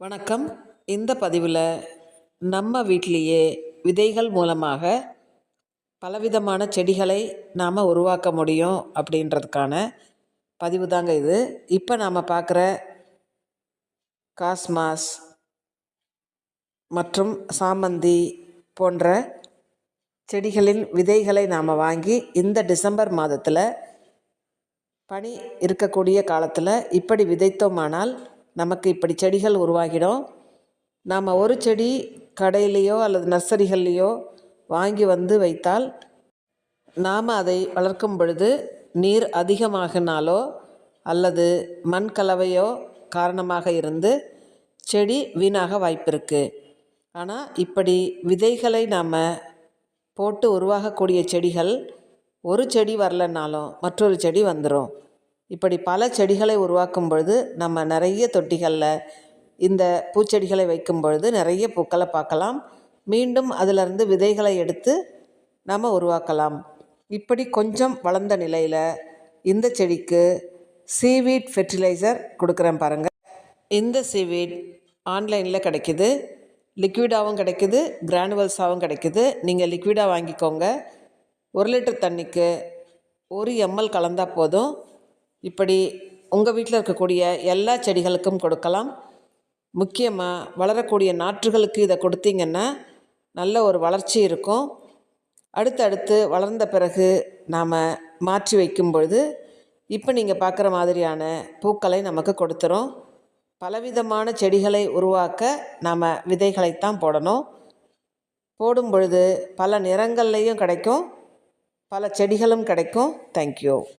வணக்கம். இந்த பதிவில் நம்ம வீட்டிலேயே விதைகள் மூலமாக பலவிதமான செடிகளை நாம் உருவாக்க முடியும் அப்படின்றதுக்கான பதிவு தாங்க இது. இப்போ நாம் பார்க்குற காஸ்மாஸ் மற்றும் சாமந்தி போன்ற செடிகளின் விதைகளை நாம் வாங்கி இந்த டிசம்பர் மாதத்தில் பனி இருக்கக்கூடிய காலத்தில் இப்படி விதைத்தோமானால் நமக்கு இப்படி செடிகள் உருவாகிடும். நாம் ஒரு செடி கடையிலையோ அல்லது நர்சரிகள்லேயோ வாங்கி வந்து வைத்தால் நாம் அதை வளர்க்கும் பொழுது நீர் அதிகமாகினாலோ அல்லது மண் கலவையோ காரணமாக இருந்து செடி வீணாக வாய்ப்பு இருக்குது. ஆனால் இப்படி விதைகளை நாம் போட்டு உருவாகக்கூடிய செடிகள் ஒரு செடி வரலனாலும் மற்றொரு செடி வந்துடும். இப்படி பல செடிகளை உருவாக்கும் பொழுது நம்ம நிறைய தொட்டிகளில் இந்த பூச்செடிகளை வைக்கும் பொழுது நிறைய பூக்களை பார்க்கலாம். மீண்டும் அதிலிருந்து விதைகளை எடுத்து நம்ம உருவாக்கலாம். இப்படி கொஞ்சம் வளர்ந்த நிலையில் இந்த செடிக்கு சீவீட் ஃபெர்டிலைசர் கொடுக்குறேன் பாருங்கள். இந்த சீவீட் ஆன்லைனில் கிடைக்கிது, லிக்விடாகவும் கிடைக்கிது, கிரானுவல்ஸாகவும் கிடைக்கிது. நீங்கள் லிக்விடாக வாங்கிக்கோங்க. 1 லிட்டர் தண்ணிக்கு 1 ml கலந்தால் போதும். இப்படி உங்கள் வீட்டில் இருக்கக்கூடிய எல்லா செடிகளுக்கும் கொடுக்கலாம். முக்கியமாக வளரக்கூடிய நாற்றுகளுக்கு இதை கொடுத்தீங்கன்னா நல்ல ஒரு வளர்ச்சி இருக்கும். அடுத்தடுத்து வளர்ந்த பிறகு நாம் மாற்றி வைக்கும் பொழுது இப்போ நீங்கள் பார்க்குற மாதிரியான பூக்களை நமக்கு கொடுத்துரும். பலவிதமான செடிகளை உருவாக்க நாம் விதைகளைத்தான் போடணும். போடும் பொழுது பல நிறங்கள்லேயும் கிடைக்கும், பல செடிகளும் கிடைக்கும். தேங்க்யூ.